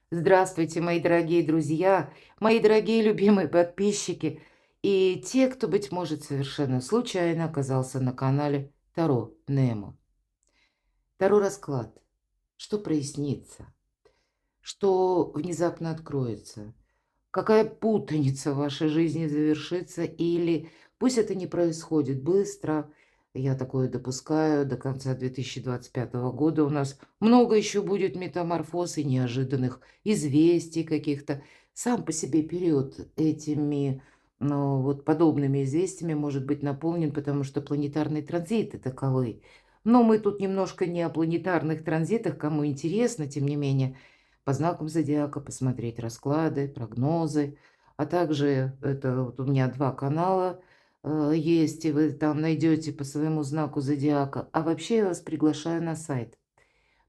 Здравствуйте, мои дорогие друзья, мои дорогие любимые подписчики и те, кто, быть может, совершенно случайно оказался на канале Таро Немо. Таро расклад. Что прояснится? Что внезапно откроется? Какая путаница в вашей жизни завершится? Или пусть это не происходит быстро, я такое допускаю, до конца 2025 года у нас много еще будет метаморфоз и неожиданных известий каких-то. Сам по себе период этими, ну, вот подобными известиями может быть наполнен, потому что планетарные транзиты таковы. Но мы тут немножко не о планетарных транзитах, кому интересно, тем не менее, по знакам зодиака посмотреть расклады, прогнозы, а также это вот у меня 2 канала, есть, и вы там найдете по своему знаку зодиака. А вообще я вас приглашаю на сайт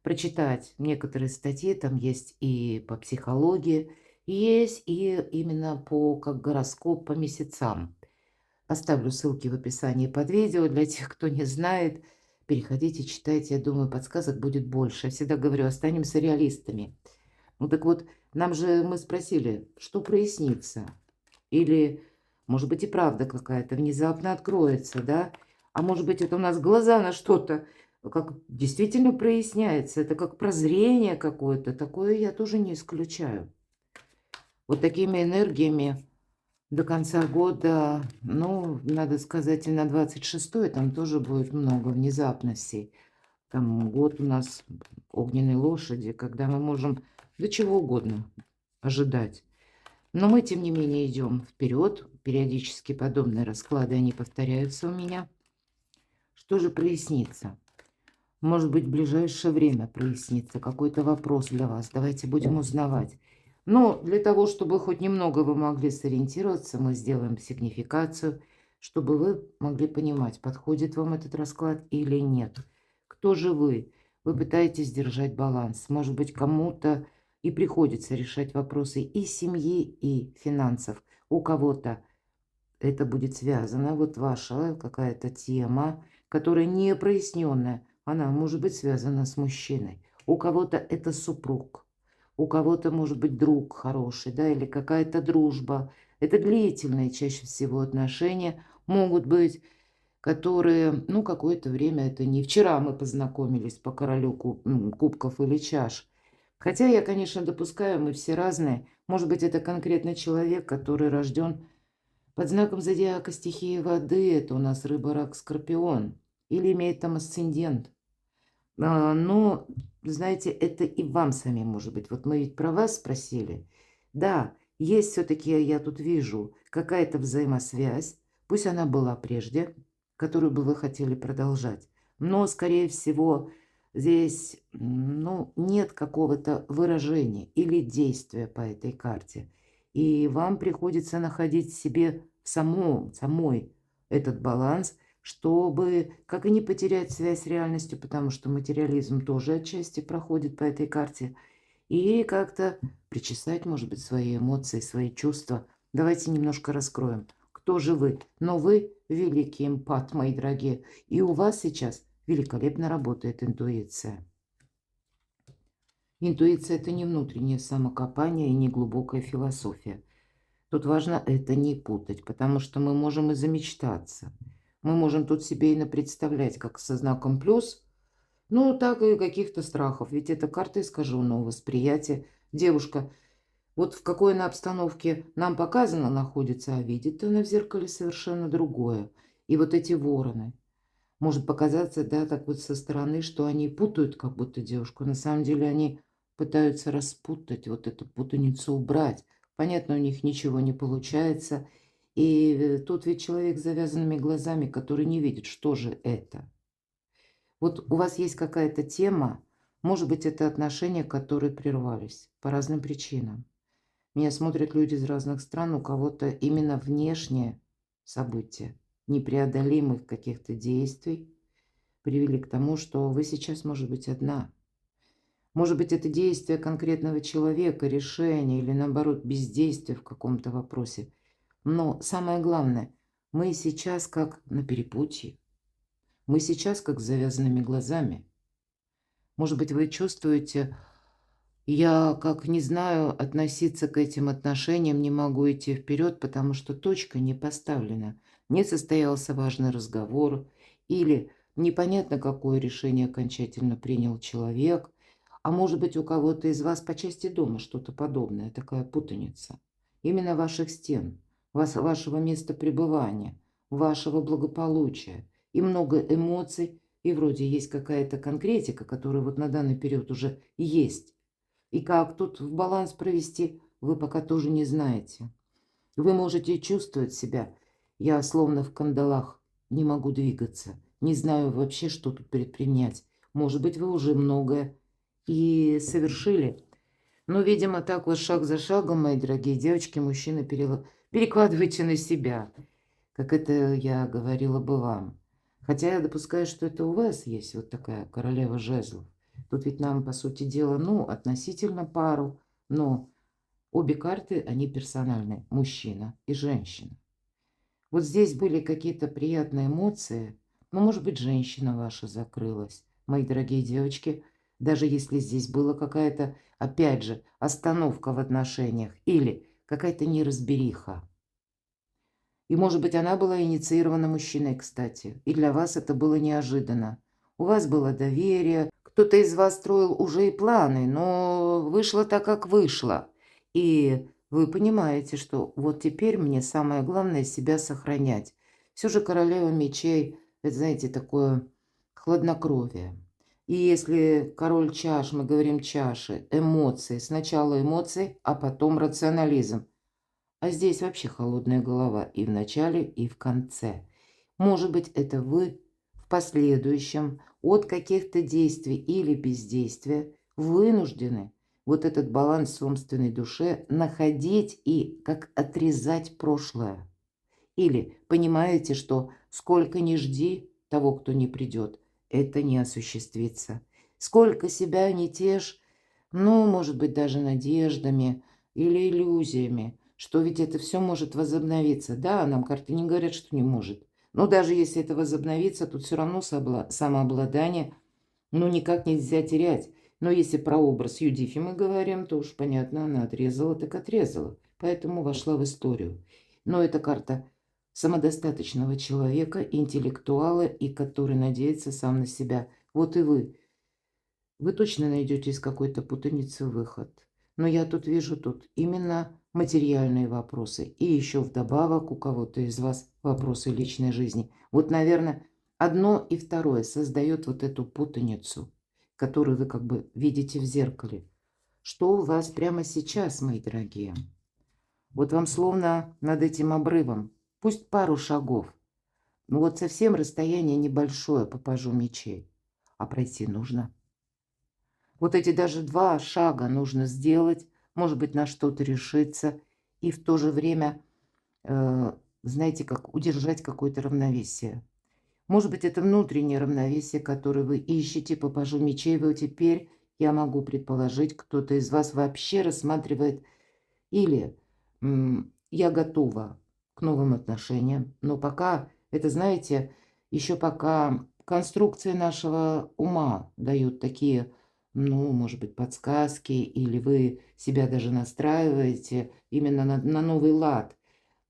прочитать некоторые статьи, там есть и по психологии, есть и именно по как гороскоп по месяцам. Оставлю ссылки в описании под видео для тех, кто не знает. Переходите, читайте, я думаю, подсказок будет больше. Я всегда говорю, останемся реалистами. Ну так вот, нам же мы спросили, что прояснится? Или, может быть, и правда какая-то внезапно откроется, да? А может быть, это у нас глаза на что-то как действительно проясняется. Это как прозрение какое-то. Такое я тоже не исключаю. Вот такими энергиями до конца года, ну, надо сказать, и на 26-й там тоже будет много внезапностей. Там год у нас огненной лошади, когда мы можем до чего угодно ожидать. Но мы, тем не менее, идем вперед. Периодически подобные расклады, они повторяются у меня. Что же прояснится? Может быть, в ближайшее время прояснится какой-то вопрос для вас. Давайте будем узнавать. Но для того, чтобы хоть немного вы могли сориентироваться, мы сделаем сигнификацию, чтобы вы могли понимать, подходит вам этот расклад или нет. Кто же вы? Вы пытаетесь держать баланс. Может быть, кому-то и приходится решать вопросы и семьи, и финансов. У кого-то это будет связано, вот ваша какая-то тема, которая не проясненная, она может быть связана с мужчиной. У кого-то это супруг, у кого-то может быть друг хороший, да, или какая-то дружба. Это длительные чаще всего отношения могут быть, которые, ну, какое-то время, это не вчера мы познакомились по королю кубков или чаш. Хотя я, конечно, допускаю, мы все разные. Может быть, это конкретно человек, который рожден под знаком зодиака стихии воды. Это у нас рыба, рак, скорпион. Или имеет там асцендент. Но, знаете, это и вам самим может быть. Вот мы ведь про вас спросили. Да, есть все-таки, я тут вижу, какая-то взаимосвязь. Пусть она была прежде, которую бы вы хотели продолжать. Но, скорее всего, здесь, ну, нет какого-то выражения или действия по этой карте. И вам приходится находить в себе самой этот баланс, чтобы, как и не потерять связь с реальностью, потому что материализм тоже отчасти проходит по этой карте, и как-то причесать, может быть, свои эмоции, свои чувства. Давайте немножко раскроем. Кто же вы? Но вы великий эмпат, мои дорогие, и у вас сейчас великолепно работает интуиция. Интуиция – это не внутреннее самокопание и не глубокая философия. Тут важно это не путать, потому что мы можем и замечтаться. Мы можем тут себе и напредставлять, как со знаком плюс, ну, так и каких-то страхов. Ведь это карта искаженного восприятия. Девушка, вот в какой она обстановке нам показано находится, а видит она в зеркале совершенно другое. И вот эти вороны. Может показаться, да, так вот со стороны, что они путают как будто девушку. На самом деле они пытаются распутать, вот эту путаницу убрать. Понятно, у них ничего не получается. И тут ведь человек с завязанными глазами, который не видит, что же это. Вот у вас есть какая-то тема, может быть, это отношения, которые прервались по разным причинам. Меня смотрят люди из разных стран, у кого-то именно внешнее событие непреодолимых каких-то действий привели к тому, что вы сейчас, может быть, одна. Может быть, это действие конкретного человека, решение или, наоборот, бездействие в каком-то вопросе. Но самое главное, мы сейчас как на перепутье. Мы сейчас как с завязанными глазами. Может быть, вы чувствуете, Я, как не знаю, относиться к этим отношениям, не могу идти вперед, потому что точка не поставлена. Не состоялся важный разговор или непонятно, какое решение окончательно принял человек. А может быть, у кого-то из вас по части дома что-то подобное, такая путаница. Именно ваших стен, вашего места пребывания, вашего благополучия. И много эмоций, и вроде есть какая-то конкретика, которая вот на данный период уже есть. И как тут в баланс провести, вы пока тоже не знаете. Вы можете чувствовать себя. Я словно в кандалах, не могу двигаться. Не знаю вообще, что тут предпринять. Может быть, вы уже многое и совершили. Но, видимо, так вот шаг за шагом, мои дорогие девочки, мужчины перекладывайте на себя, как это я говорила бы вам. Хотя я допускаю, что это у вас есть вот такая королева жезлов. Тут ведь нам, по сути дела, ну, относительно пару, но обе карты, они персональные, мужчина и женщина. Вот здесь были какие-то приятные эмоции, но, может быть, женщина ваша закрылась. Мои дорогие девочки, даже если здесь была какая-то, опять же, остановка в отношениях или какая-то неразбериха, и, может быть, она была инициирована мужчиной, кстати. И для вас это было неожиданно. У вас было доверие. Кто-то из вас строил уже и планы, но вышло так, как вышло. И вы понимаете, что вот теперь мне самое главное себя сохранять. Все же королева мечей, это, знаете, такое хладнокровие. И если король чаш, мы говорим чаши, эмоции, сначала эмоции, а потом рационализм. А здесь вообще холодная голова и в начале, и в конце. Может быть, это вы в последующем от каких-то действий или бездействия вынуждены вот этот баланс в собственной душе находить и как отрезать прошлое. Или понимаете, что сколько ни жди того, кто не придет, это не осуществится. Сколько себя не тешь, ну, может быть, даже надеждами или иллюзиями, что ведь это все может возобновиться. Да, нам карты не говорят, что не может. Но даже если это возобновится, тут все равно самообладание, ну, никак нельзя терять. Но если про образ Юдифи мы говорим, то уж понятно, она отрезала, так отрезала. Поэтому вошла в историю. Но эта карта самодостаточного человека, интеллектуала и который надеется сам на себя. Вот и вы. Вы точно найдете из какой-то путаницы выход. Но я тут вижу именно материальные вопросы. И еще вдобавок у кого-то из вас вопросы личной жизни. Вот, наверное, одно и второе создает вот эту путаницу, которую вы как бы видите в зеркале. Что у вас прямо сейчас, мои дорогие? Вот вам словно над этим обрывом, пусть пару шагов, но вот совсем расстояние небольшое по пажу мечей, а пройти нужно. Вот эти даже 2 шага нужно сделать, может быть, на что-то решиться и в то же время, знаете, как удержать какое-то равновесие. Может быть, это внутреннее равновесие, которое вы ищете по пажу мечей. Вот теперь, я могу предположить, кто-то из вас вообще рассматривает или я готова к новым отношениям, но пока это, знаете, еще пока конструкции нашего ума дают такие, ну, может быть, подсказки, или вы себя даже настраиваете именно на новый лад.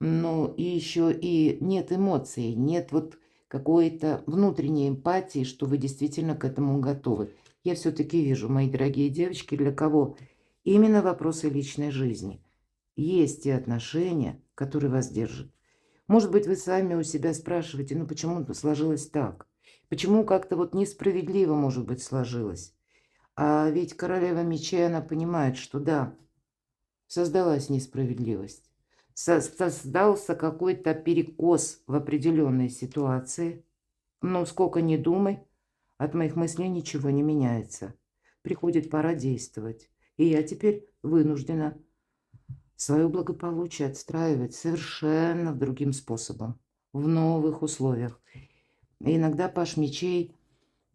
Ну, и еще и нет эмоций, нет вот какой-то внутренней эмпатии, что вы действительно к этому готовы. Я все-таки вижу, мои дорогие девочки, для кого именно вопросы личной жизни. Есть те отношения, которые вас держат. Может быть, вы сами у себя спрашиваете, ну почему сложилось так? Почему как-то вот несправедливо, может быть, сложилось? А ведь королева мечей, она понимает, что да, создалась несправедливость. Создался какой-то перекос в определенной ситуации. Но сколько ни думай, от моих мыслей ничего не меняется. Приходит пора действовать. И я теперь вынуждена свое благополучие отстраивать совершенно другим способом, в новых условиях. И иногда паш мечей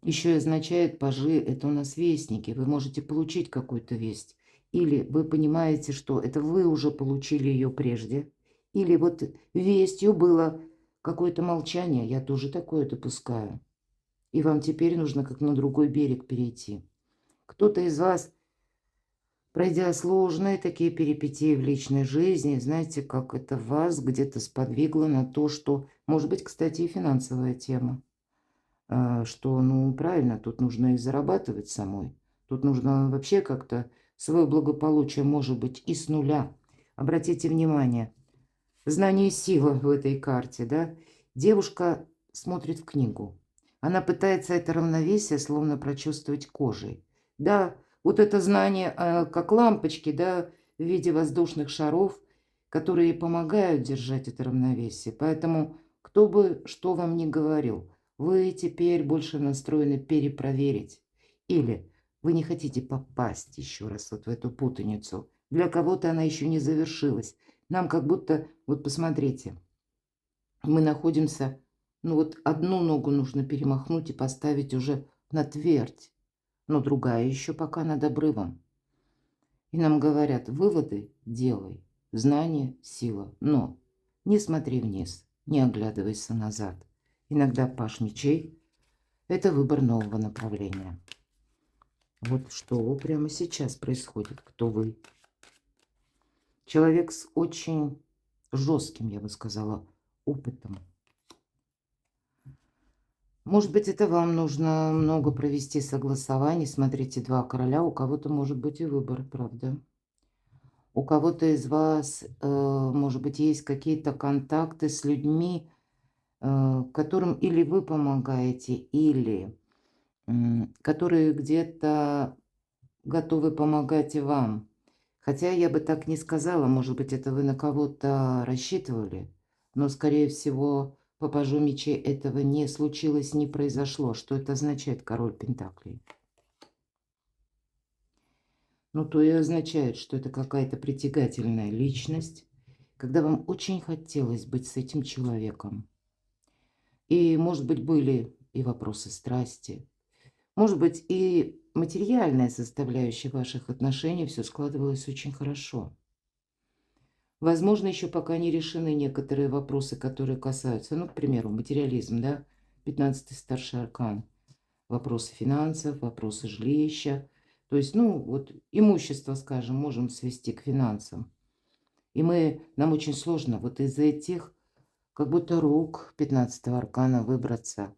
еще и означает пажи, это у нас вестники. Вы можете получить какую-то весть. Или вы понимаете, что это вы уже получили ее прежде. Или вот вестью было какое-то молчание, я тоже такое допускаю. И вам теперь нужно как на другой берег перейти. Кто-то из вас пройдя сложные такие перипетии в личной жизни, знаете, как это вас где-то сподвигло на то, что, может быть, кстати, и финансовая тема, что, ну, правильно, тут нужно и зарабатывать самой, тут нужно вообще как-то свое благополучие, может быть, и с нуля. Обратите внимание, знание и сила в этой карте, да? Девушка смотрит в книгу. Она пытается это равновесие словно прочувствовать кожей. Да, вот это знание, как лампочки, да, в виде воздушных шаров, которые помогают держать это равновесие. Поэтому, кто бы что вам ни говорил, вы теперь больше настроены перепроверить. Или вы не хотите попасть еще раз вот в эту путаницу. Для кого-то она еще не завершилась. Нам как будто, вот посмотрите, мы находимся, ну вот одну ногу нужно перемахнуть и поставить уже на твердь, но другая еще пока над обрывом. И нам говорят, выводы делай, знание – сила, но не смотри вниз, не оглядывайся назад. Иногда паш мечей – это выбор нового направления. Вот что прямо сейчас происходит, кто вы. Человек с очень жестким, я бы сказала, опытом. Может быть, это вам нужно много провести согласований. Смотрите, два короля. У кого-то может быть и выбор, правда. У кого-то из вас, может быть, есть какие-то контакты с людьми, которым или вы помогаете, или которые где-то готовы помогать и вам. Хотя я бы так не сказала, может быть, это вы на кого-то рассчитывали, но, скорее всего, по пажу мечей этого не случилось, не произошло. Что это означает, король пентаклей? Ну, то и означает, что это какая-то притягательная личность, когда вам очень хотелось быть с этим человеком. И, может быть, были и вопросы страсти, может быть, и материальная составляющая ваших отношений, все складывалось очень хорошо. Возможно, еще пока не решены некоторые вопросы, которые касаются, ну, к примеру, материализм, да, 15-й старший аркан, вопросы финансов, вопросы жилища, то есть, ну, вот имущество, скажем, можем свести к финансам. И нам очень сложно вот из этих, как будто рук 15-го аркана выбраться.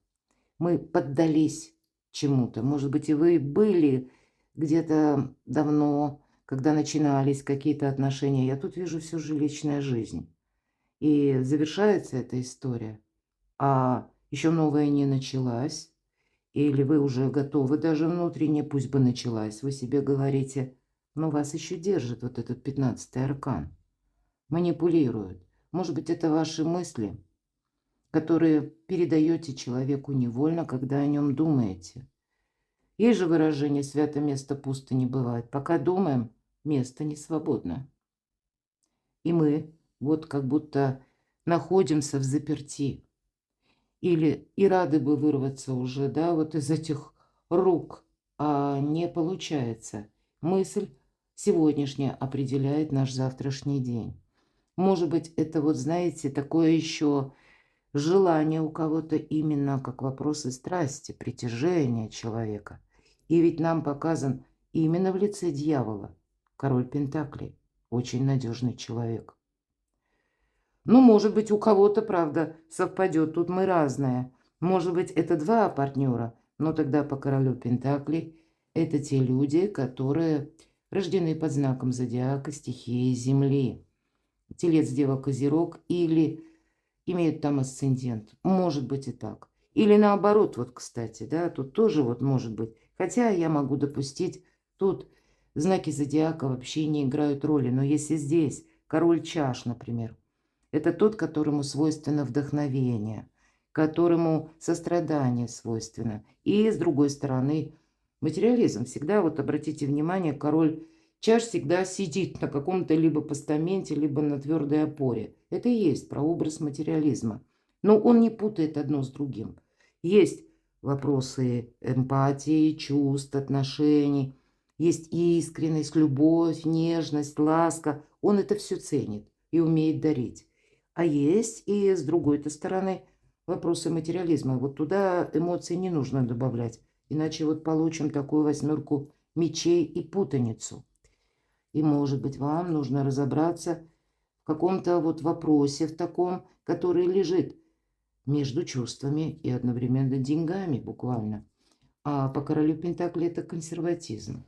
Мы поддались чему-то. Может быть, и вы были где-то давно, когда начинались какие-то отношения. Я тут вижу всю жилищная жизнь. И завершается эта история, а еще новая не началась. Или вы уже готовы, даже внутренне, пусть бы началась. Вы себе говорите, но вас еще держит вот этот 15-й аркан. Манипулирует. Может быть, это ваши мысли, которые передаете человеку невольно, когда о нем думаете. Есть же выражение «свято место пусто не бывает». Пока думаем, место не свободно. И мы вот как будто находимся в заперти. Или и рады бы вырваться уже, да, вот из этих рук, а не получается. Мысль сегодняшняя определяет наш завтрашний день. Может быть, это вот, знаете, такое еще желание у кого-то именно как вопросы страсти, притяжения человека. И ведь нам показан именно в лице дьявола король Пентаклей, очень надежный человек. Ну, может быть, у кого-то, правда, совпадет, тут мы разные. Может быть, это два партнера, но тогда по королю Пентаклей это те люди, которые рождены под знаком зодиака стихии Земли. Телец, Дева, Козерог или имеют там асцендент. Может быть и так. Или наоборот, вот, кстати, да, тут тоже вот может быть. Хотя я могу допустить, тут знаки зодиака вообще не играют роли. Но если здесь король чаш, например, это тот, которому свойственно вдохновение, которому сострадание свойственно. И с другой стороны, материализм. Всегда, вот обратите внимание, король чаш всегда сидит на каком-то либо постаменте, либо на твердой опоре. Это и есть прообраз материализма. Но он не путает одно с другим. Есть вопросы эмпатии, чувств, отношений. Есть искренность, любовь, нежность, ласка. Он это все ценит и умеет дарить. А есть и с другой-то стороны вопросы материализма. Вот туда эмоций не нужно добавлять. Иначе вот получим такую восьмерку мечей и путаницу. И, может быть, вам нужно разобраться в каком-то вот вопросе, в таком, который лежит между чувствами и одновременно деньгами буквально. А по королю Пентакли это консерватизм.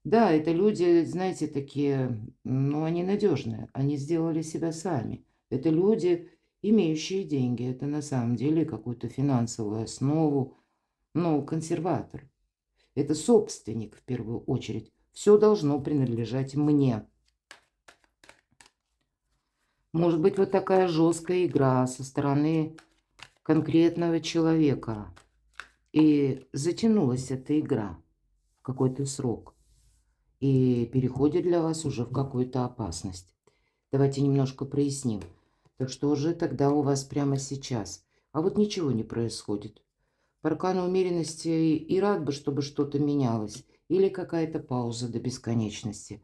Да, это люди, знаете, такие, ну, они надежные, они сделали себя сами. Это люди, имеющие деньги, это на самом деле какую-то финансовую основу, ну, консерватор. Это собственник в первую очередь. Все должно принадлежать мне. Может быть, вот такая жесткая игра со стороны конкретного человека. И затянулась эта игра в какой-то срок. И переходит для вас уже в какую-то опасность. Давайте немножко проясним. Так что же тогда у вас прямо сейчас? А вот ничего не происходит. По аркану умеренности и рад бы, чтобы что-то менялось. Или какая-то пауза до бесконечности.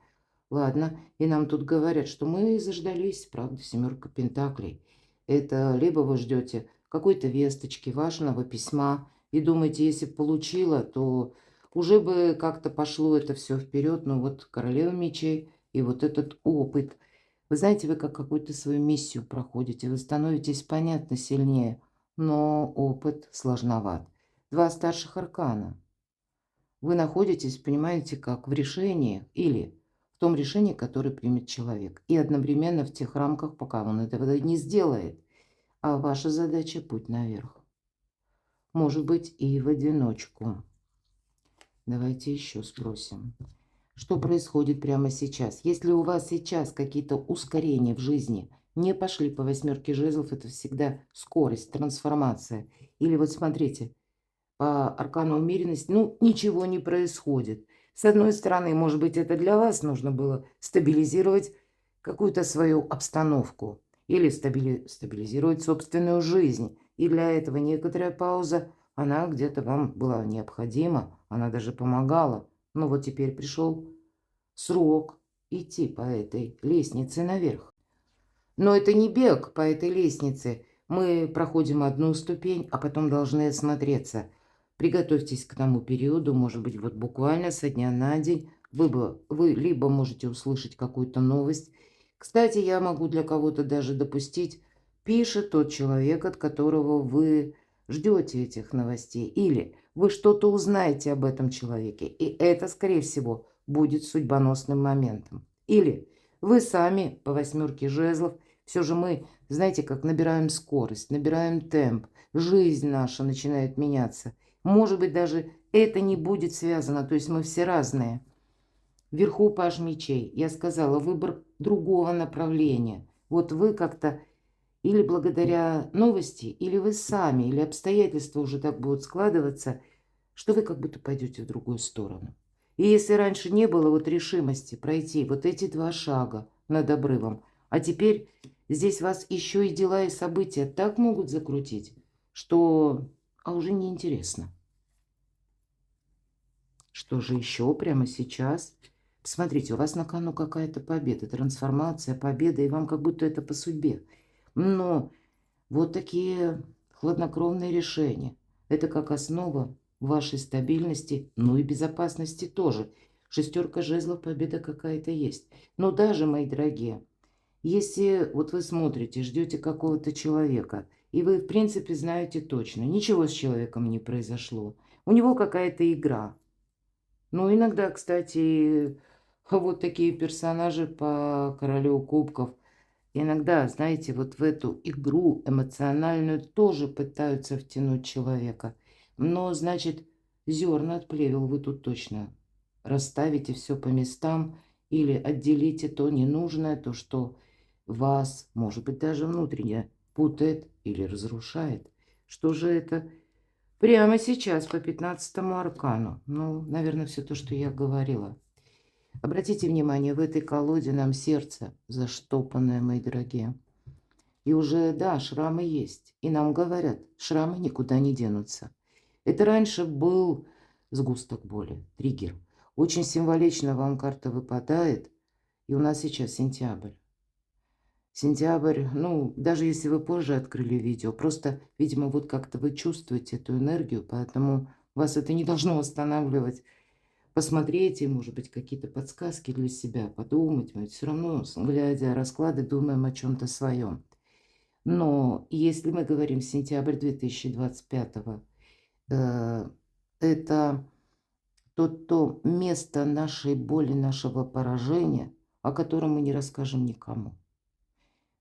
Ладно, и нам тут говорят, что мы заждались, правда, семерка пентаклей. Это либо вы ждете какой-то весточки, важного письма, и думаете, если б получила, то уже бы как-то пошло это все вперед. Но вот королева мечей и вот этот опыт. Вы знаете, вы как какую-то свою миссию проходите, вы становитесь, понятно, сильнее, но опыт сложноват. Два старших аркана. Вы находитесь, понимаете, как в решении или в том решении, которое примет человек. И одновременно в тех рамках, пока он этого не сделает. А ваша задача – путь наверх. Может быть, и в одиночку. Давайте еще спросим. Что происходит прямо сейчас? Если у вас сейчас какие-то ускорения в жизни не пошли по восьмерке жезлов, это всегда скорость, трансформация. Или вот смотрите, по аркану умеренности, ну, ничего не происходит. С одной стороны, может быть, это для вас нужно было стабилизировать какую-то свою обстановку или стабилизировать собственную жизнь. И для этого некоторая пауза, она где-то вам была необходима, она даже помогала. Но вот теперь пришел срок идти по этой лестнице наверх. Но это не бег по этой лестнице. Мы проходим одну ступень, а потом должны осмотреться. Приготовьтесь к тому периоду, может быть, вот буквально со дня на день вы либо можете услышать какую-то новость. Кстати, я могу для кого-то даже допустить, пишет тот человек, от которого вы ждете этих новостей. Или вы что-то узнаете об этом человеке, и это, скорее всего, будет судьбоносным моментом. Или вы сами по восьмерке жезлов. Все же мы, знаете, как набираем скорость, набираем темп, жизнь наша начинает меняться. Может быть, даже это не будет связано, то есть мы все разные. Вверху паж мечей, я сказала, выбор другого направления. Вот вы как-то или благодаря новости, или вы сами, или обстоятельства уже так будут складываться, что вы как будто пойдете в другую сторону. И если раньше не было вот решимости пройти вот эти два шага над обрывом, а теперь здесь вас еще и дела и события так могут закрутить, что уже неинтересно. Что же еще прямо сейчас? Смотрите, у вас на кону какая-то победа, трансформация, победа, и вам как будто это по судьбе. Но вот такие хладнокровные решения. Это как основа вашей стабильности, ну и безопасности тоже. Шестерка жезлов, победа какая-то есть. Но даже, мои дорогие, если вот вы смотрите, ждете какого-то человека, и вы, в принципе, знаете точно, ничего с человеком не произошло. У него какая-то игра. Ну, иногда, кстати, вот такие персонажи по королю кубков, иногда, знаете, вот в эту игру эмоциональную тоже пытаются втянуть человека. Но, значит, зерна от плевел вы тут точно расставите все по местам или отделите то ненужное, то, что вас, может быть, даже внутренне путает или разрушает. Что же это прямо сейчас по 15-му аркану? Ну, наверное, все то, что я говорила. Обратите внимание, в этой колоде нам сердце заштопанное, мои дорогие. И уже, да, шрамы есть. И нам говорят, шрамы никуда не денутся. Это раньше был сгусток боли, триггер. Очень символично вам карта выпадает. И у нас сейчас сентябрь. Сентябрь, ну, даже если вы позже открыли видео, просто, видимо, вот как-то вы чувствуете эту энергию, поэтому вас это не должно останавливать. посмотреть и, может быть, какие-то подсказки для себя, подумать. Мы все равно, глядя расклады, думаем о чем-то своем. Но если мы говорим сентябрь 2025, это то место нашей боли, нашего поражения, о котором мы не расскажем никому.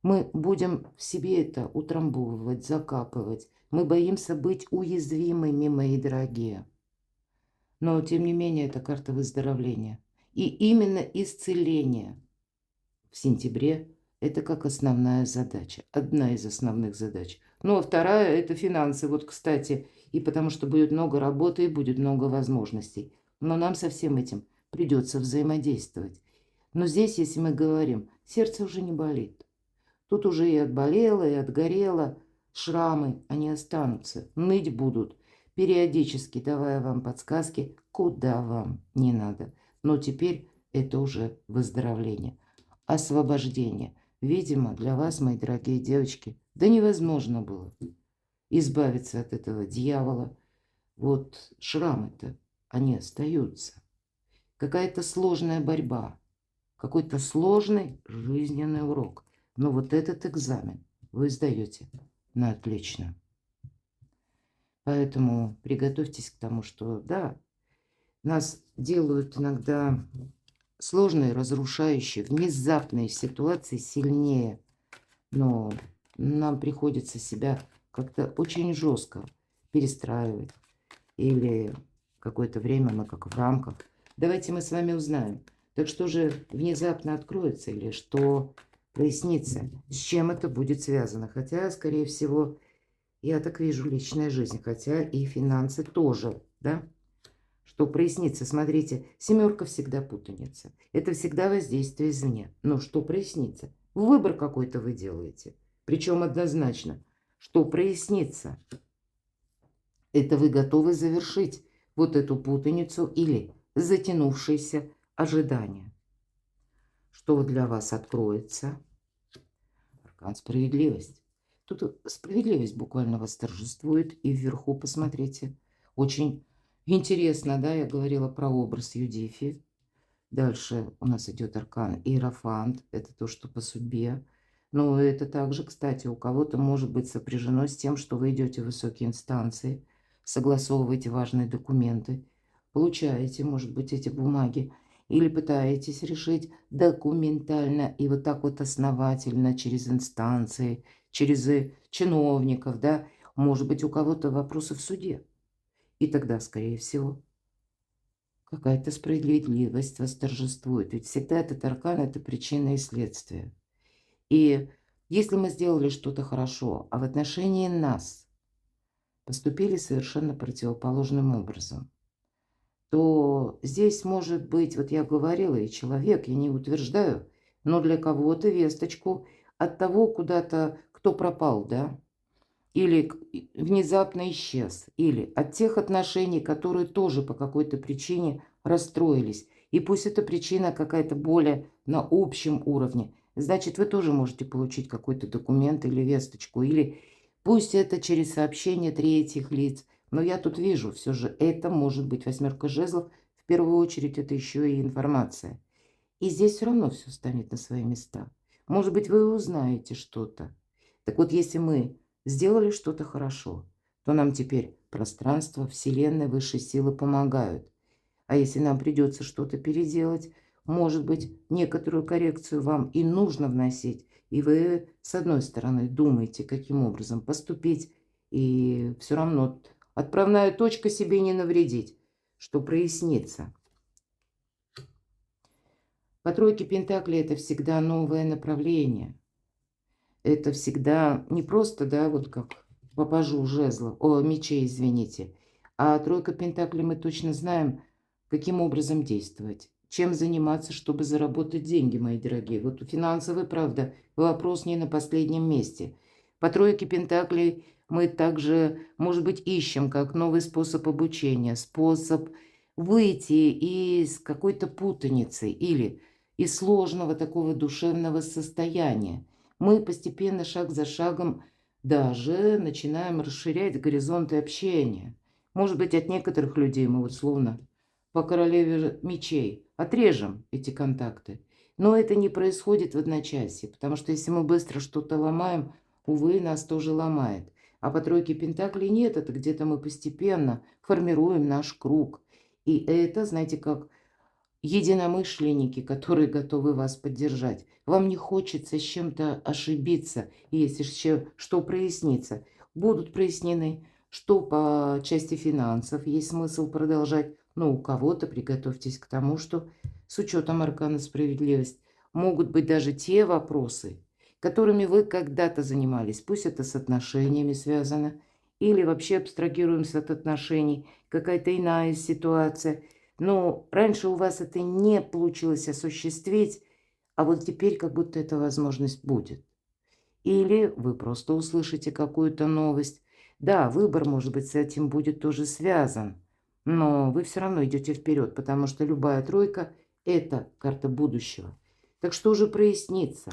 Мы будем в себе это утрамбовывать, закапывать. Мы боимся быть уязвимыми, мои дорогие. Но, тем не менее, это карта выздоровления. И именно исцеление в сентябре – это как основная задача, одна из основных задач. Ну, а вторая – это финансы. Вот, кстати, и потому что будет много работы, и будет много возможностей. Но нам со всем этим придется взаимодействовать. Но здесь, если мы говорим, сердце уже не болит. Тут уже и отболело, и отгорело. Шрамы, они останутся, ныть будут, периодически давая вам подсказки, куда вам не надо. Но теперь это уже выздоровление, освобождение. Видимо, для вас, мои дорогие девочки, да невозможно было избавиться от этого дьявола. Вот шрамы-то, они остаются. Какая-то сложная борьба, какой-то сложный жизненный урок. Но вот этот экзамен вы сдаете на отлично. Поэтому приготовьтесь к тому, что да, нас делают иногда сложные, разрушающие, внезапные ситуации сильнее. Но нам приходится себя как-то очень жестко перестраивать. Или какое-то время мы как в рамках. Давайте мы с вами узнаем. Так что же внезапно откроется или что прояснится, с чем это будет связано. Хотя, скорее всего, я так вижу личная жизнь, хотя и финансы тоже, да? Что прояснится, смотрите, семерка всегда путаница. Это всегда воздействие извне. Но что прояснится? Выбор какой-то вы делаете. Причем однозначно. Что прояснится? Это вы готовы завершить вот эту путаницу или затянувшееся ожидание. Что для вас откроется? Аркан справедливость. Тут справедливость буквально восторжествует. И вверху, посмотрите, очень интересно, да, я говорила про образ Юдифи. Дальше у нас идет аркан Иерофант. Это то, что по судьбе. Но это также, кстати, у кого-то может быть сопряжено с тем, что вы идете в высокие инстанции, согласовываете важные документы, получаете, может быть, эти бумаги, или пытаетесь решить документально и вот так вот основательно через инстанции, через чиновников, да, может быть, у кого-то вопросы в суде. И тогда, скорее всего, какая-то справедливость восторжествует. Ведь всегда этот аркан – это причина и следствие. И если мы сделали что-то хорошо, а в отношении нас поступили совершенно противоположным образом, то здесь может быть, вот я говорила, и человек, я не утверждаю, но для кого-то весточку от того куда-то, кто пропал, да, или внезапно исчез, или от тех отношений, которые тоже по какой-то причине расстроились. И пусть эта причина какая-то более на общем уровне, значит, вы тоже можете получить какой-то документ или весточку, или пусть это через сообщение третьих лиц. Но я тут вижу, все же это может быть восьмерка жезлов, в первую очередь это еще и информация. И здесь все равно все станет на свои места. Может быть, вы узнаете что-то. Так вот, если мы сделали что-то хорошо, то нам теперь пространство, Вселенная, высшие силы помогают. А если нам придется что-то переделать, может быть, некоторую коррекцию вам и нужно вносить. И вы, с одной стороны, думаете, каким образом поступить, и все равно отправная точка себе не навредить, что прояснится. По тройке Пентаклей это всегда новое направление. Это всегда не просто, да, вот как по пажу жезлов, мечей, извините. А тройка Пентаклей мы точно знаем, каким образом действовать, чем заниматься, чтобы заработать деньги, мои дорогие. Вот финансовый, правда, вопрос не на последнем месте. По тройке Пентаклей мы также, может быть, ищем как новый способ обучения, способ выйти из какой-то путаницы или из сложного такого душевного состояния. Мы постепенно, шаг за шагом, даже начинаем расширять горизонты общения. Может быть, от некоторых людей мы вот словно по королеве мечей. Отрежем эти контакты. Но это не происходит в одночасье, потому что если мы быстро что-то ломаем, увы, нас тоже ломает. А по тройке пентаклей нет, это где-то мы постепенно формируем наш круг. И это, знаете, как единомышленники, которые готовы вас поддержать. Вам не хочется с чем-то ошибиться, если что прояснится. Будут прояснены, что по части финансов есть смысл продолжать. Но у кого-то приготовьтесь к тому, что с учетом аркана справедливость могут быть даже те вопросы, которыми вы когда-то занимались. Пусть это с отношениями связано, или вообще абстрагируемся от отношений, какая-то иная ситуация – но раньше у вас это не получилось осуществить, а вот теперь как будто эта возможность будет. Или вы просто услышите какую-то новость. Да, выбор, может быть, с этим будет тоже связан, но вы все равно идете вперед, потому что любая тройка – это карта будущего. Так что уже прояснится.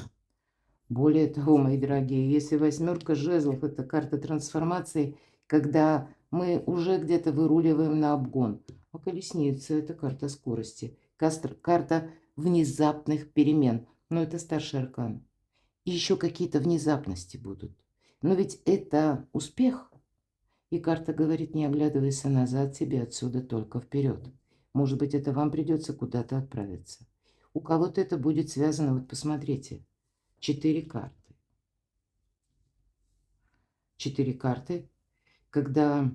Более того, мои дорогие, если восьмерка жезлов – это карта трансформации, когда мы уже где-то выруливаем на обгон. А колесница – это карта скорости, карта внезапных перемен. Но это старший аркан. И еще какие-то внезапности будут. Но ведь это успех. И карта говорит, не оглядывайся назад, тебе отсюда только вперед. Может быть, это вам придется куда-то отправиться. У кого-то это будет связано, вот посмотрите, 4 карты. 4 карты, когда,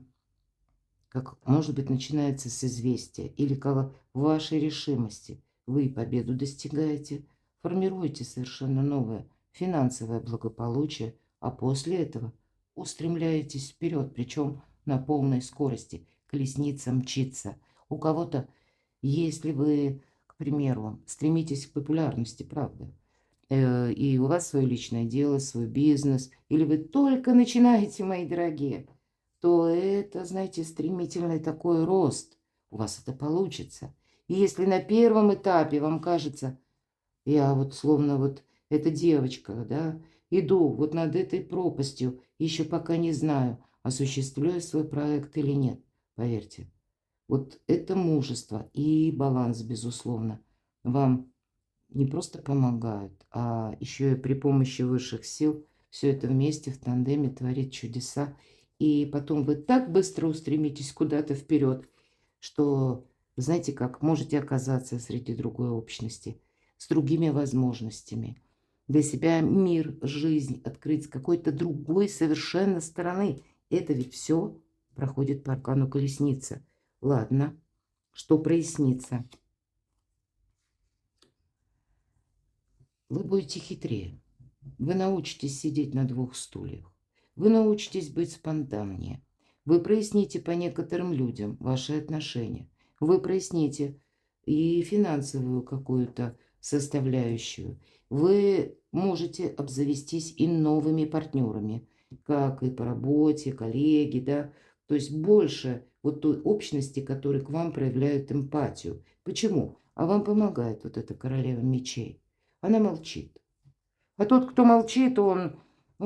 как может быть, начинается с известия или как в вашей решимости вы победу достигаете, формируете совершенно новое финансовое благополучие, а после этого устремляетесь вперед, причем на полной скорости. Колесница мчится. У кого-то, если вы, к примеру, стремитесь к популярности, правда, и у вас свое личное дело, свой бизнес, или вы только начинаете, мои дорогие, то это, знаете, стремительный такой рост. У вас это получится. И если на первом этапе вам кажется, я вот словно вот эта девочка, да, иду вот над этой пропастью, еще пока не знаю, осуществлю я свой проект или нет, поверьте. Вот это мужество и баланс, безусловно, вам не просто помогают, а еще и при помощи высших сил все это вместе в тандеме творит чудеса. И потом вы так быстро устремитесь куда-то вперед, что, знаете как, можете оказаться среди другой общности, с другими возможностями. Для себя мир, жизнь открыть с какой-то другой совершенно стороны. Это ведь все проходит по аркану колесница. Ладно, что прояснится? Вы будете хитрее. Вы научитесь сидеть на 2 стульях. Вы научитесь быть спонтаннее. Вы проясните по некоторым людям ваши отношения. Вы проясните и финансовую какую-то составляющую. Вы можете обзавестись и новыми партнерами, как и по работе, коллеги, да. То есть больше вот той общности, которые к вам проявляют эмпатию. Почему? А вам помогает вот эта королева мечей. Она молчит. А тот, кто молчит, он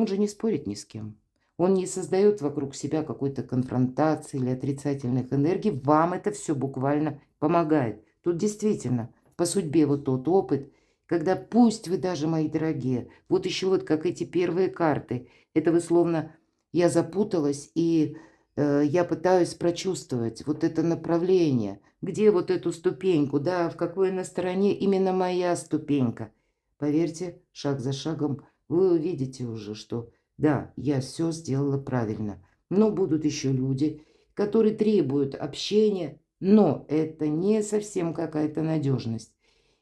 же не спорит ни с кем. Он не создает вокруг себя какой-то конфронтации или отрицательных энергий. Вам это все буквально помогает. Тут действительно по судьбе вот тот опыт, когда пусть вы даже, мои дорогие, вот еще вот как эти первые карты, это вы словно я запуталась и я пытаюсь прочувствовать вот это направление, где вот эту ступеньку, да, в какой на стороне именно моя ступенька. Поверьте, шаг за шагом вы увидите уже, что да, я все сделала правильно. Но будут еще люди, которые требуют общения, но это не совсем какая-то надежность.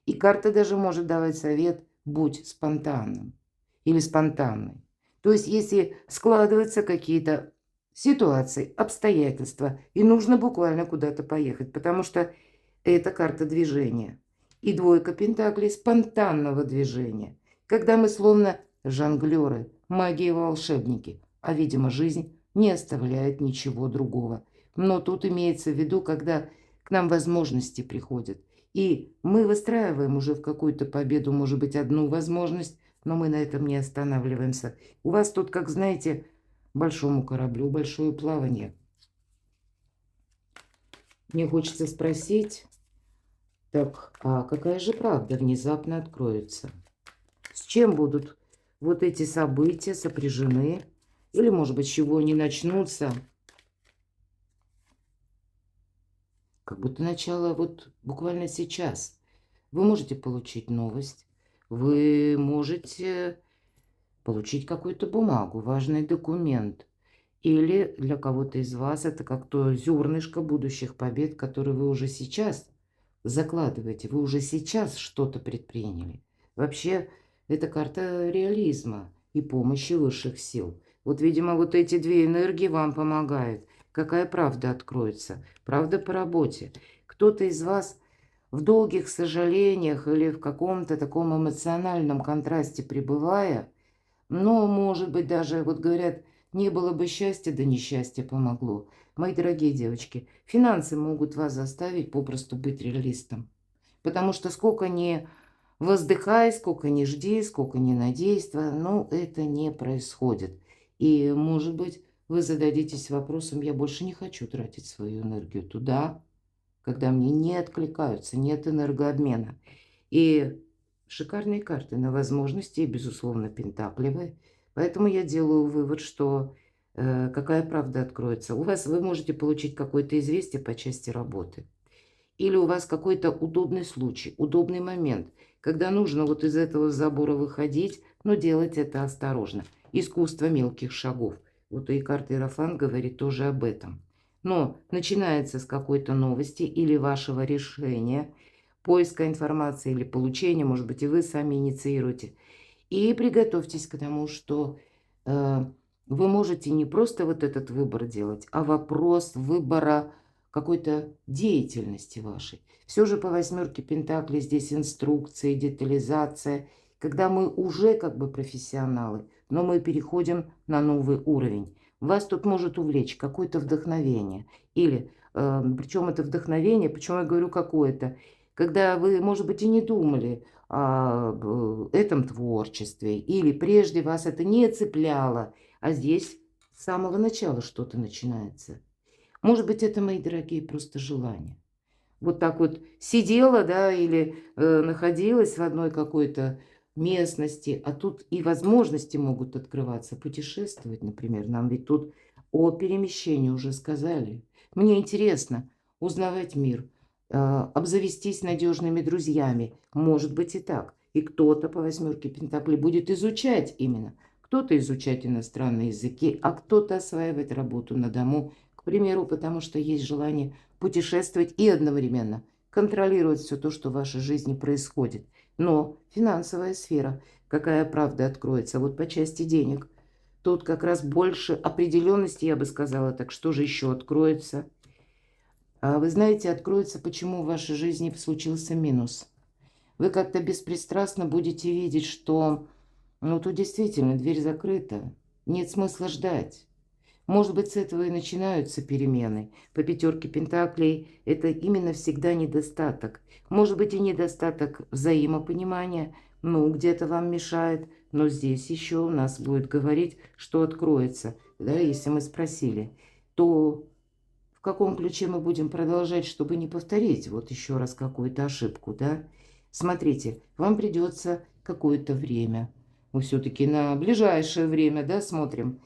И карта даже может давать совет: будь спонтанным или спонтанной. То есть, если складываются какие-то ситуации, обстоятельства, и нужно буквально куда-то поехать, потому что это карта движения. И 2 пентаклей спонтанного движения, когда мы словно жонглеры, маги и волшебники, а, видимо, жизнь не оставляет ничего другого. Но тут имеется в виду, когда к нам возможности приходят, и мы выстраиваем уже в какую-то победу, может быть, одну возможность, но мы на этом не останавливаемся. У вас тут, как знаете, большому кораблю большое плавание. Мне хочется спросить, так, а какая же правда внезапно откроется? С чем будут вот эти события сопряжены? Или, может быть, с чего они начнутся? Как будто начало вот буквально сейчас. Вы можете получить новость, вы можете получить какую-то бумагу, важный документ. Или для кого-то из вас это как то зернышко будущих побед, которые вы уже сейчас закладываете, вы уже сейчас что-то предприняли. Вообще, это карта реализма и помощи высших сил. Вот, видимо, вот эти две энергии вам помогают. Какая правда откроется? Правда по работе. Кто-то из вас в долгих сожалениях или в каком-то таком эмоциональном контрасте пребывая, но, может быть, даже, вот говорят, не было бы счастья, да несчастье помогло. Мои дорогие девочки, финансы могут вас заставить попросту быть реалистом. Потому что сколько ни воздыхай, сколько ни жди, сколько ни надейства, но это не происходит. И, может быть, вы зададитесь вопросом, я больше не хочу тратить свою энергию туда, когда мне не откликаются, нет энергообмена. И шикарные карты на возможности, и, безусловно, пентакливые. Поэтому я делаю вывод, что какая правда откроется. У вас вы можете получить какое-то известие по части работы. Или у вас какой-то удобный случай, удобный момент, когда нужно вот из этого забора выходить, но делать это осторожно. Искусство мелких шагов. Вот и карта Иерофант говорит тоже об этом. Но начинается с какой-то новости или вашего решения, поиска информации или получения, может быть, и вы сами инициируете. И приготовьтесь к тому, что э, вы можете не просто вот этот выбор делать, а вопрос выбора какой-то деятельности вашей. Все же по восьмерке Пентаклей здесь инструкции, детализация, когда мы уже как бы профессионалы, но мы переходим на новый уровень. Вас тут может увлечь какое-то вдохновение. Или, причем это вдохновение, почему я говорю какое-то, когда вы, может быть, и не думали об этом творчестве, или прежде вас это не цепляло, а здесь с самого начала что-то начинается. Может быть, это, мои дорогие, просто желание. Вот так вот сидела, да, или находилась в одной какой-то местности, а тут и возможности могут открываться, путешествовать, например. Нам ведь тут о перемещении уже сказали. Мне интересно узнавать мир, обзавестись надежными друзьями. Может быть и так. И кто-то по восьмерке Пентаклей будет изучать именно. Кто-то изучать иностранные языки, а кто-то осваивать работу на дому, к примеру, потому что есть желание путешествовать и одновременно контролировать все то, что в вашей жизни происходит. Но финансовая сфера, какая правда откроется, вот по части денег, тут как раз больше определенности, я бы сказала, так что же еще откроется? Вы знаете, откроется, почему в вашей жизни случился минус. Вы как-то беспристрастно будете видеть, что, ну, тут действительно дверь закрыта, нет смысла ждать. Может быть, с этого и начинаются перемены. По пятерке Пентаклей это именно всегда недостаток. Может быть, и недостаток взаимопонимания, ну, где-то вам мешает, но здесь еще у нас будет говорить, что откроется. Да, если мы спросили, то в каком ключе мы будем продолжать, чтобы не повторить вот еще раз какую-то ошибку, да? Смотрите, вам придется какое-то время, мы все-таки на ближайшее время, да, смотрим,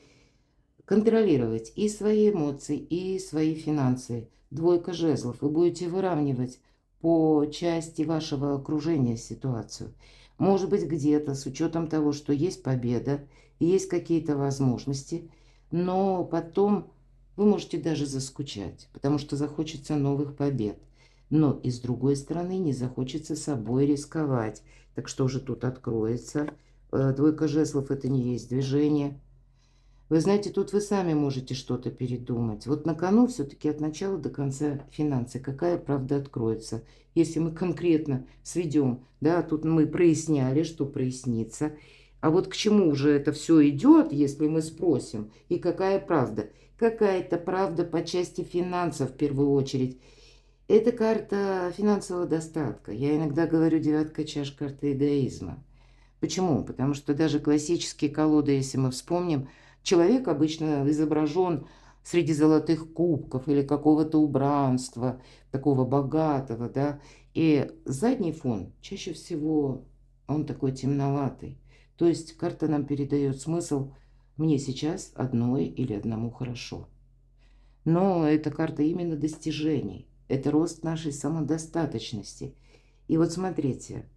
контролировать и свои эмоции, и свои финансы. Двойка жезлов. Вы будете выравнивать по части вашего окружения ситуацию. Может быть, где-то с учетом того, что есть победа, есть какие-то возможности, но потом вы можете даже заскучать, потому что захочется новых побед. Но и с другой стороны не захочется собой рисковать. Так что же тут откроется? Двойка жезлов – это не есть движение. Вы знаете, тут вы сами можете что-то передумать. Вот на кону все-таки от начала до конца финансы. Какая правда откроется? Если мы конкретно сведем, да, тут мы проясняли, что прояснится. А вот к чему же это все идет, если мы спросим? И какая правда? Какая-то правда по части финансов в первую очередь. Это карта финансового достатка. Я иногда говорю, девятка чаш карта эгоизма. Почему? Потому что даже классические колоды, если мы вспомним, человек обычно изображен среди золотых кубков или какого-то убранства, такого богатого, да. И задний фон чаще всего он такой темноватый. То есть карта нам передает смысл: мне сейчас одной или одному хорошо. Но эта карта именно достижений. Это рост нашей самодостаточности. И вот смотрите,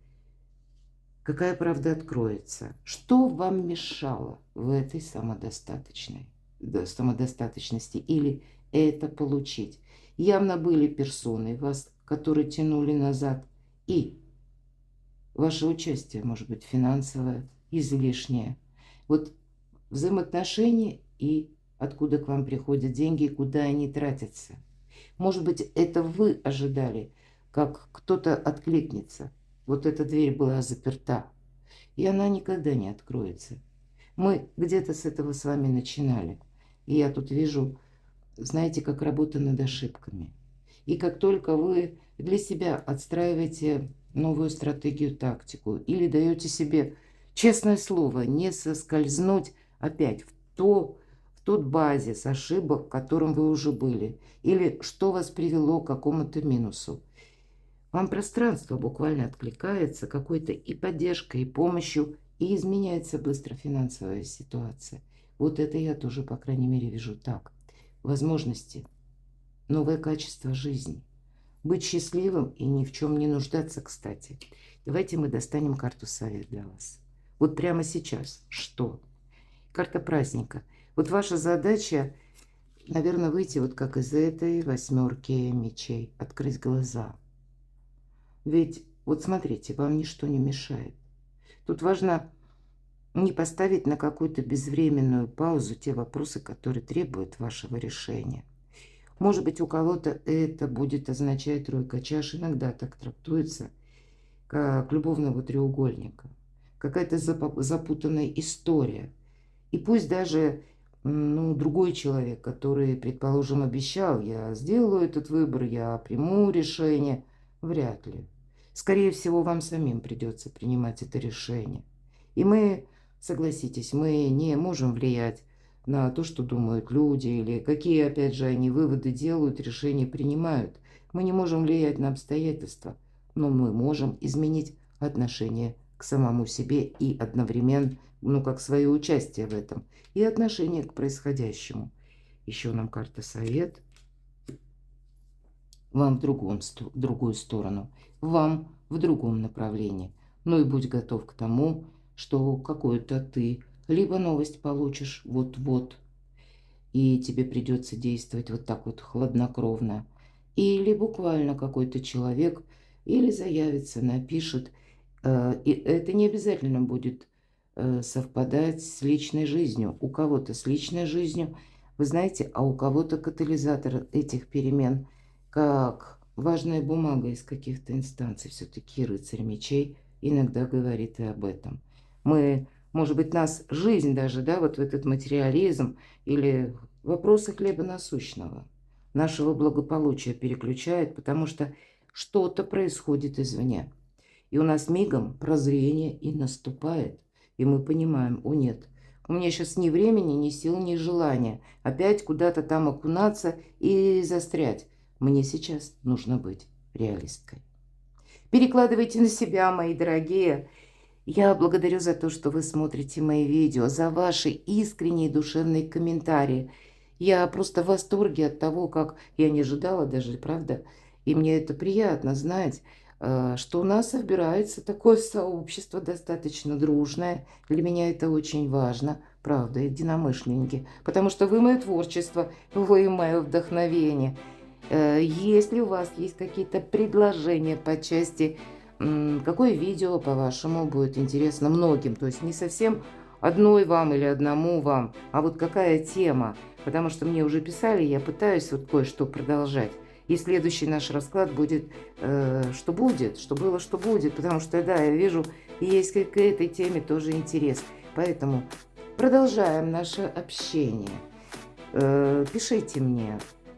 какая правда откроется. Что вам мешало в этой самодостаточности или это получить? Явно были персоны вас, которые тянули назад. И ваше участие, может быть, финансовое, излишнее. Вот взаимоотношения и откуда к вам приходят деньги, и куда они тратятся. Может быть, это вы ожидали, как кто-то откликнется. Вот эта дверь была заперта, и она никогда не откроется. Мы где-то с этого с вами начинали. И я тут вижу, знаете, как работа над ошибками. И как только вы для себя отстраиваете новую стратегию, тактику, или даете себе честное слово не соскользнуть опять в тот базис ошибок, в котором вы уже были, или что вас привело к какому-то минусу, вам пространство буквально откликается какой-то и поддержкой, и помощью, и изменяется быстро финансовая ситуация. Вот это я тоже, по крайней мере, вижу так. Возможности, новое качество жизни. Быть счастливым и ни в чем не нуждаться, кстати. Давайте мы достанем карту совет для вас. Вот прямо сейчас. Что? Карта праздника. Вот ваша задача, наверное, выйти вот как из этой восьмерки мечей. Открыть глаза. Ведь, вот смотрите, вам ничто не мешает. Тут важно не поставить на какую-то безвременную паузу те вопросы, которые требуют вашего решения. Может быть, у кого-то это будет означать тройка чаш. Иногда так трактуется, как любовного треугольника. Какая-то запутанная история. И пусть даже другой человек, который, предположим, обещал: я сделаю этот выбор, я приму решение, вряд ли. Скорее всего, вам самим придется принимать это решение. И мы, согласитесь, мы не можем влиять на то, что думают люди, или какие, опять же, они выводы делают, решения принимают. Мы не можем влиять на обстоятельства, но мы можем изменить отношение к самому себе и одновременно, как свое участие в этом, и отношение к происходящему. Еще нам карта совет. Вам в другую сторону, вам в другом направлении. Ну и будь готов к тому, что какую-то ты либо новость получишь вот-вот, и тебе придется действовать вот так вот хладнокровно, или буквально какой-то человек или заявится, напишет, и это не обязательно будет совпадать с личной жизнью. У кого-то с личной жизнью, вы знаете, а у кого-то катализатор этих перемен, как важная бумага из каких-то инстанций. Все-таки рыцарь мечей иногда говорит и об этом. Мы, может быть, нас жизнь даже, да, вот в этот материализм или вопросы хлеба насущного, нашего благополучия переключает, потому что что-то происходит извне. И у нас мигом прозрение и наступает. И мы понимаем: о нет, у меня сейчас ни времени, ни сил, ни желания опять куда-то там окунаться и застрять. Мне сейчас нужно быть реалисткой. Перекладывайте на себя, мои дорогие. Я благодарю за то, что вы смотрите мои видео, за ваши искренние душевные комментарии. Я просто в восторге от того, как я не ожидала даже, правда. И мне это приятно знать, что у нас собирается такое сообщество достаточно дружное. Для меня это очень важно, правда, единомышленники. Потому что вы мое творчество, вы мое вдохновение. Если у вас есть какие-то предложения по части, какое видео, по-вашему, будет интересно многим, то есть не совсем одной вам или одному вам, а вот какая тема, потому что мне уже писали, я пытаюсь вот кое-что продолжать. И следующий наш расклад будет, что будет, что было, что будет, потому что, да, я вижу, есть к этой теме тоже интерес. Поэтому продолжаем наше общение.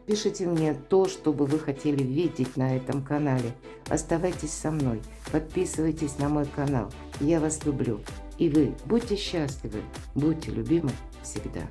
Пишите мне то, что бы вы хотели видеть на этом канале. Оставайтесь со мной, подписывайтесь на мой канал. Я вас люблю. И вы будьте счастливы, будьте любимы всегда.